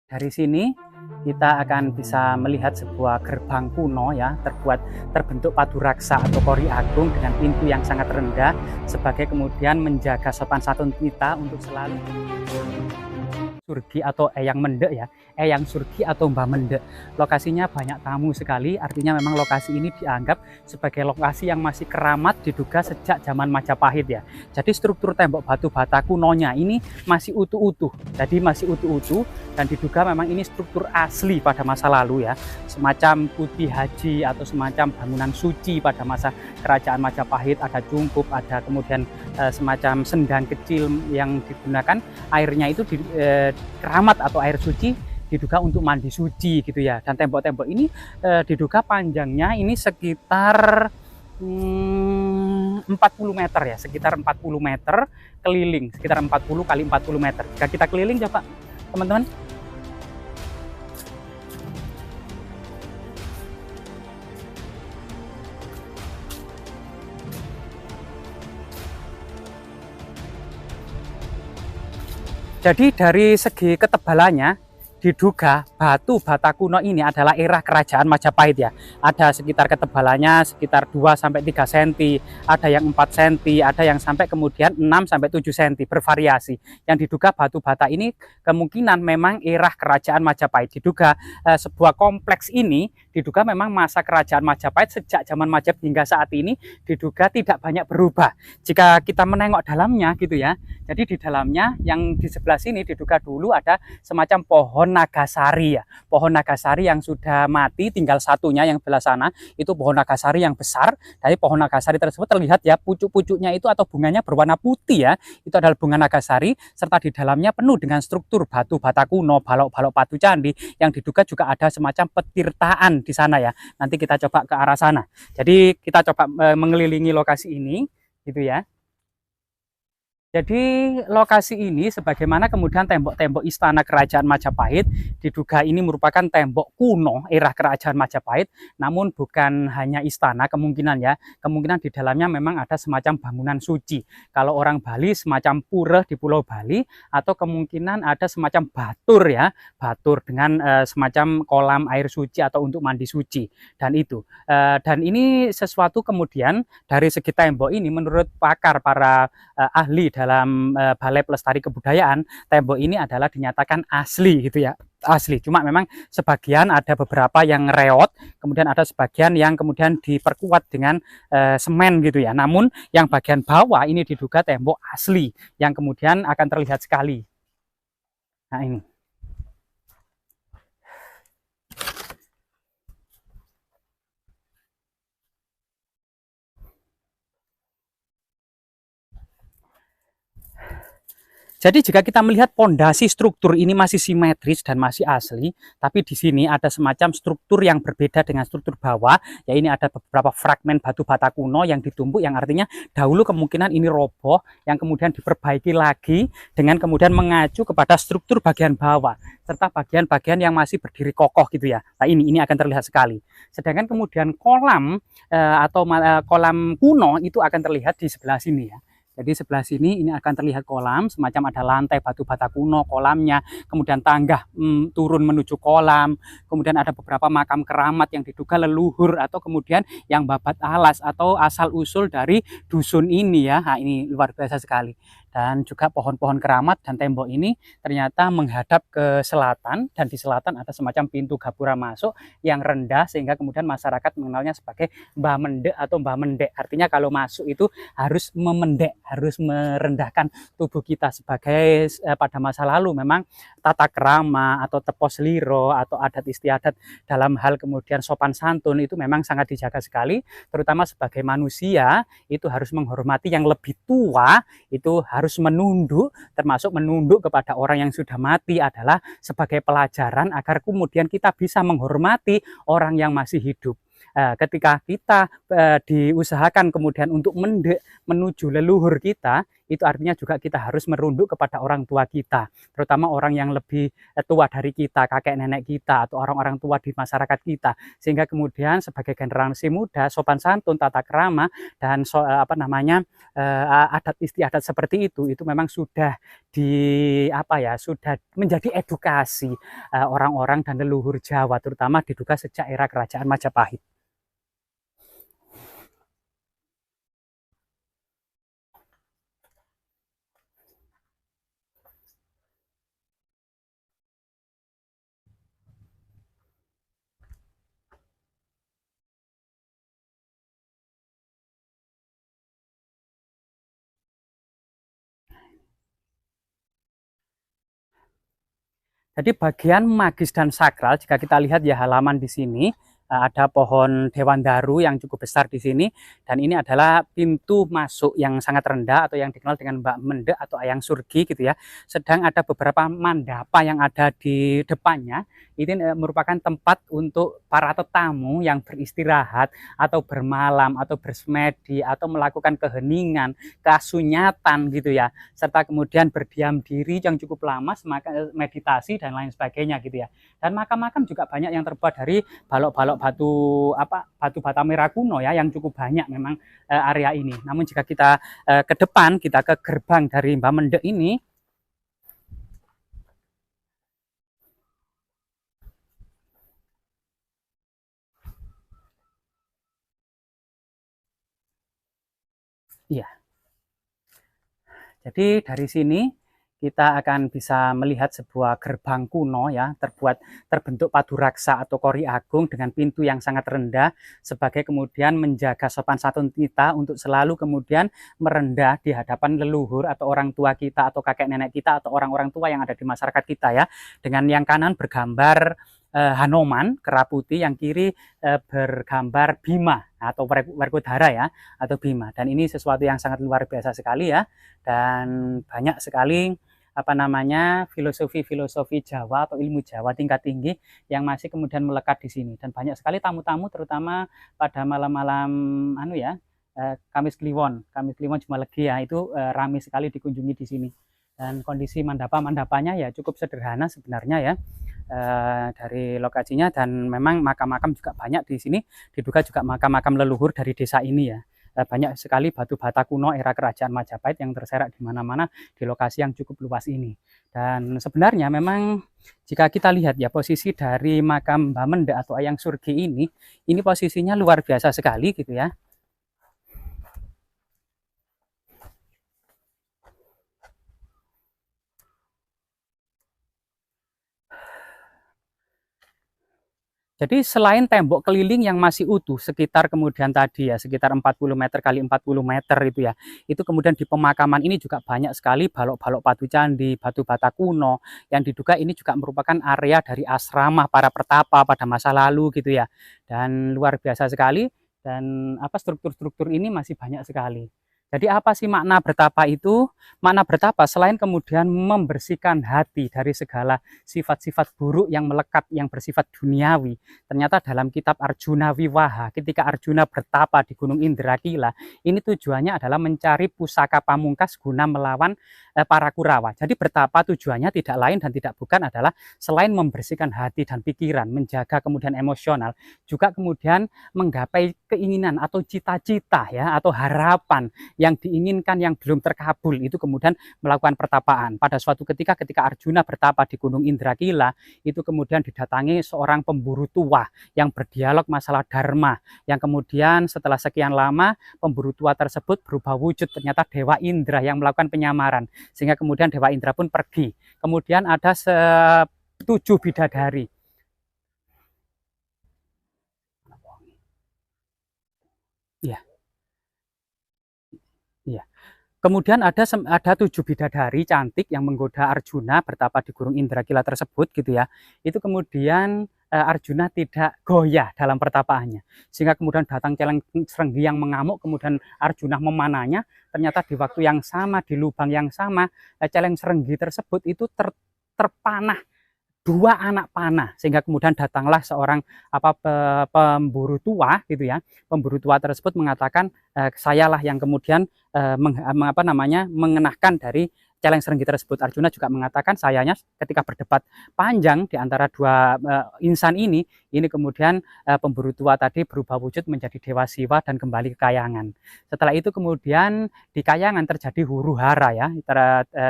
Dari sini kita akan bisa melihat sebuah gerbang kuno ya, terbentuk paduraksa atau kori agung dengan pintu yang sangat rendah sebagai kemudian menjaga sopan santun kita untuk selalu Surgi atau Eyang Mendek ya, Eyang Surgi atau Mbah Mendek. Lokasinya banyak tamu sekali, artinya memang lokasi ini dianggap sebagai lokasi yang masih keramat diduga sejak zaman Majapahit ya. Jadi struktur tembok batu bata kunonya ini masih utuh-utuh, jadi masih utuh-utuh dan diduga memang ini struktur asli pada masa lalu ya, semacam putih haji atau semacam bangunan suci pada masa kerajaan Majapahit. Ada cungkup, ada kemudian semacam sendang kecil yang digunakan airnya itu keramat atau air suci diduga untuk mandi suci gitu ya. Dan tembok-tembok ini diduga panjangnya ini sekitar 40 meter ya, sekitar 40 meter keliling, sekitar 40 kali 40 meter. Jika kita keliling coba teman-teman. Jadi dari segi ketebalannya diduga batu bata kuno ini adalah era kerajaan Majapahit ya. Ada sekitar ketebalannya sekitar 2 sampai 3 cm, ada yang 4 cm, ada yang sampai kemudian 6 sampai 7 cm, bervariasi. Yang diduga batu bata ini kemungkinan memang era kerajaan Majapahit. Diduga sebuah kompleks ini diduga memang masa kerajaan Majapahit sejak zaman Majapahit hingga saat ini diduga tidak banyak berubah. Jika kita menengok dalamnya gitu ya. Jadi di dalamnya yang di sebelah sini diduga dulu ada semacam pohon nagasari ya, pohon nagasari yang sudah mati, tinggal satunya yang belah sana itu pohon nagasari yang besar. Dari pohon nagasari tersebut terlihat ya pucuk-pucuknya itu atau bunganya berwarna putih ya, itu adalah bunga nagasari, serta di dalamnya penuh dengan struktur batu bata kuno, balok-balok batu candi yang diduga juga ada semacam petirtaan di sana ya. Nanti kita coba ke arah sana. Jadi kita coba mengelilingi lokasi ini gitu ya. Jadi lokasi ini sebagaimana kemudian tembok-tembok istana kerajaan Majapahit diduga ini merupakan tembok kuno era kerajaan Majapahit, namun bukan hanya istana kemungkinan ya, kemungkinan di dalamnya memang ada semacam bangunan suci. Kalau orang Bali semacam pura di Pulau Bali, atau kemungkinan ada semacam batur ya, batur dengan semacam kolam air suci atau untuk mandi suci dan itu. Dan ini sesuatu kemudian dari segi tembok ini menurut pakar para ahli dalam Balai Pelestari Kebudayaan, tembok ini adalah dinyatakan asli gitu ya, asli. Cuma memang sebagian ada beberapa yang reot, kemudian ada sebagian yang kemudian diperkuat dengan semen gitu ya. Namun yang bagian bawah ini diduga tembok asli yang kemudian akan terlihat sekali. Nah ini. Jadi jika kita melihat pondasi struktur ini masih simetris dan masih asli, tapi di sini ada semacam struktur yang berbeda dengan struktur bawah, ya ini ada beberapa fragmen batu bata kuno yang ditumpuk, yang artinya dahulu kemungkinan ini roboh, yang kemudian diperbaiki lagi dengan kemudian mengacu kepada struktur bagian bawah, serta bagian-bagian yang masih berdiri kokoh gitu ya. Nah ini akan terlihat sekali. Sedangkan kemudian kolam kolam kuno itu akan terlihat di sebelah sini ya. Jadi sebelah sini ini akan terlihat kolam, semacam ada lantai batu bata kuno kolamnya, kemudian tangga turun menuju kolam, kemudian ada beberapa makam keramat yang diduga leluhur atau kemudian yang babat alas atau asal usul dari dusun ini ya. Nah, ini luar biasa sekali. Dan juga pohon-pohon keramat dan tembok ini ternyata menghadap ke selatan, dan di selatan ada semacam pintu gapura masuk yang rendah sehingga kemudian masyarakat mengenalnya sebagai Mbah Mendek atau Mbah Mendek. Artinya kalau masuk itu harus memendek, harus merendahkan tubuh kita sebagai pada masa lalu memang tata krama atau tepos liro atau adat istiadat dalam hal kemudian sopan santun itu memang sangat dijaga sekali, terutama sebagai manusia itu harus menghormati yang lebih tua, itu harus menunduk, termasuk menunduk kepada orang yang sudah mati adalah sebagai pelajaran agar kemudian kita bisa menghormati orang yang masih hidup. Ketika kita diusahakan kemudian untuk menuju leluhur kita, itu artinya juga kita harus merunduk kepada orang tua kita, terutama orang yang lebih tua dari kita, kakek nenek kita, atau orang-orang tua di masyarakat kita. Sehingga kemudian sebagai generasi muda, sopan santun, tata krama, dan apa namanya, adat istiadat seperti itu memang sudah apa ya, sudah menjadi edukasi orang-orang dan leluhur Jawa, terutama diduga sejak era kerajaan Majapahit. Jadi bagian magis dan sakral, jika kita lihat ya halaman di sini, ada pohon dewandaru yang cukup besar di sini, dan ini adalah pintu masuk yang sangat rendah atau yang dikenal dengan Mbak Mende atau Ayang Surgi gitu ya. Sedang ada beberapa mandapa yang ada di depannya, ini merupakan tempat untuk para tetamu yang beristirahat atau bermalam atau bersemedi atau melakukan keheningan, kasunyatan gitu ya, serta kemudian berdiam diri yang cukup lama, meditasi dan lain sebagainya gitu ya. Dan makam-makam juga banyak yang terbuat dari balok-balok batu batu bata merah kuno ya, yang cukup banyak memang area ini. Namun jika kita ke depan, kita ke gerbang dari Mbah Mende ini, iya. Jadi dari sini kita akan bisa melihat sebuah gerbang kuno ya, terbentuk paduraksa atau kori agung dengan pintu yang sangat rendah, sebagai kemudian menjaga sopan santun kita untuk selalu kemudian merendah di hadapan leluhur atau orang tua kita atau kakek nenek kita atau orang-orang tua yang ada di masyarakat kita ya. Dengan yang kanan bergambar Hanoman, kera putih, yang kiri bergambar Bima atau Werkodara ya, atau Bima. Dan ini sesuatu yang sangat luar biasa sekali ya, dan banyak sekali apa namanya filosofi Jawa atau ilmu Jawa tingkat tinggi yang masih kemudian melekat di sini, dan banyak sekali tamu-tamu terutama pada malam-malam anu ya, Kamis Kliwon Jumalegi ya, itu ramai sekali dikunjungi di sini. Dan kondisi mandapanya ya cukup sederhana sebenarnya ya, dari lokasinya, dan memang makam-makam juga banyak di sini, diduga juga makam-makam leluhur dari desa ini ya. Banyak sekali batu bata kuno era kerajaan Majapahit yang terserak di mana-mana di lokasi yang cukup luas ini. Dan sebenarnya memang jika kita lihat ya, posisi dari makam Mbah Mende atau Ayang Surgi ini posisinya luar biasa sekali gitu ya. Jadi selain tembok keliling yang masih utuh sekitar kemudian tadi ya, sekitar 40 meter kali 40 meter itu ya, itu kemudian di pemakaman ini juga banyak sekali balok-balok batu candi, batu bata kuno, yang diduga ini juga merupakan area dari asrama para pertapa pada masa lalu gitu ya. Dan luar biasa sekali, dan apa, struktur-struktur ini masih banyak sekali. Jadi apa sih makna bertapa itu? Makna bertapa selain kemudian membersihkan hati dari segala sifat-sifat buruk yang melekat, yang bersifat duniawi. Ternyata dalam kitab Arjuna Wiwaha, ketika Arjuna bertapa di Gunung Indrakila, ini tujuannya adalah mencari pusaka pamungkas guna melawan para Kurawa. Jadi bertapa tujuannya tidak lain dan tidak bukan adalah selain membersihkan hati dan pikiran, menjaga kemudian emosional, juga kemudian menggapai keinginan atau cita-cita ya, atau harapan yang diinginkan yang belum terkabul, itu kemudian melakukan pertapaan. Pada suatu ketika Arjuna bertapa di Gunung Indrakila, itu kemudian didatangi seorang pemburu tua yang berdialog masalah dharma, yang kemudian setelah sekian lama pemburu tua tersebut berubah wujud, ternyata Dewa Indra yang melakukan penyamaran, sehingga kemudian Dewa Indra pun pergi. Kemudian ada 7 bidadari. Iya. Iya. Kemudian ada 7 bidadari cantik yang menggoda Arjuna bertapa di Gunung Indrakila tersebut gitu ya. Itu kemudian Arjuna tidak goyah dalam pertapaannya, sehingga kemudian datang celeng serenggi yang mengamuk, kemudian Arjuna memanahnya. Ternyata di waktu yang sama, di lubang yang sama, celeng serenggi tersebut itu terpanah dua anak panah, sehingga kemudian datanglah seorang pemburu tua gitu ya. Pemburu tua tersebut mengatakan, sayalah yang kemudian mengenahkan dari celeng serenggi tersebut. Arjuna juga mengatakan sayanya ketika berdebat panjang di antara dua insan ini kemudian pemburu tua tadi berubah wujud menjadi Dewa Siwa dan kembali ke Kayangan. Setelah itu kemudian di Kayangan terjadi huru-hara ya,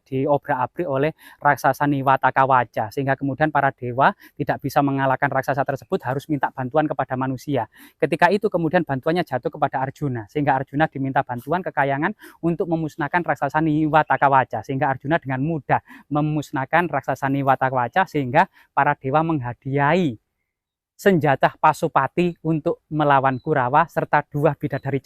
diobrak-abrik oleh raksasa Niwataka Waca, sehingga kemudian para dewa tidak bisa mengalahkan raksasa tersebut, harus minta bantuan kepada manusia. Ketika itu kemudian bantuannya jatuh kepada Arjuna, sehingga Arjuna diminta bantuan ke Kayangan untuk memusnahkan raksasa Niwataka Waca, sehingga Arjuna dengan mudah memusnahkan raksasa Niwataka Waca, sehingga para dewa menghadiahi senjata Pasupati untuk melawan Kurawa serta dua bidadari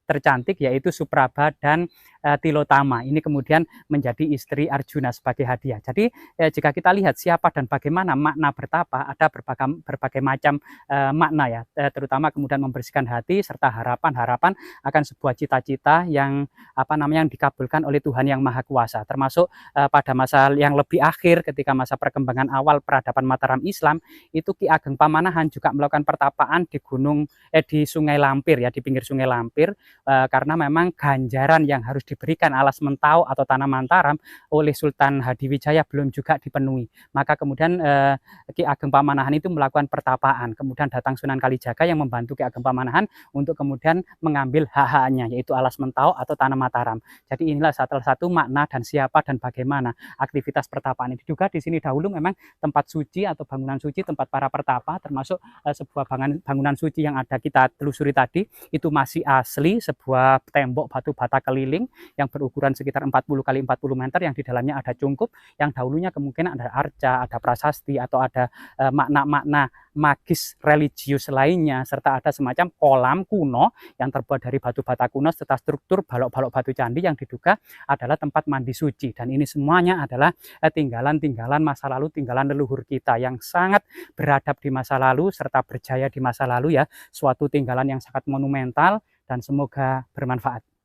tercantik yaitu Supraba dan Tilotama. Ini kemudian menjadi istri Arjuna sebagai hadiah. Jadi jika kita lihat siapa dan bagaimana makna bertapa, ada berbagai macam makna ya, terutama kemudian membersihkan hati serta harapan akan sebuah cita-cita yang yang dikabulkan oleh Tuhan Yang Maha Kuasa. Termasuk pada masa yang lebih akhir ketika masa perkembangan awal peradaban Mataram Islam, itu Ki Ageng Pamanahan juga melakukan pertapaan di di Sungai Lampir ya, di pinggir Sungai Lampir, karena memang ganjaran yang harus diberikan alas mentau atau tanah Mataram oleh Sultan Hadiwijaya belum juga dipenuhi. Maka kemudian Ki Ageng Pamanahan itu melakukan pertapaan. Kemudian datang Sunan Kalijaga yang membantu Ki Ageng Pamanahan untuk kemudian mengambil hak-haknya, yaitu alas mentau atau tanah Mataram. Jadi inilah salah satu makna dan siapa dan bagaimana aktivitas pertapaan ini. Juga di sini dahulu memang tempat suci atau bangunan suci, tempat para pertapa, termasuk sebuah bangunan suci yang ada kita telusuri tadi, itu masih asli, sebuah tembok batu bata keliling yang berukuran sekitar 40 kali 40 meter, yang di dalamnya ada cungkup, yang dahulunya kemungkinan ada arca, ada prasasti, atau ada makna-makna magis religius lainnya, serta ada semacam kolam kuno yang terbuat dari batu bata kuno serta struktur balok-balok batu candi yang diduga adalah tempat mandi suci. Dan ini semuanya adalah tinggalan-tinggalan masa lalu, tinggalan leluhur kita yang sangat beradab di masa lalu serta berjaya di masa lalu ya, suatu tinggalan yang sangat monumental dan semoga bermanfaat.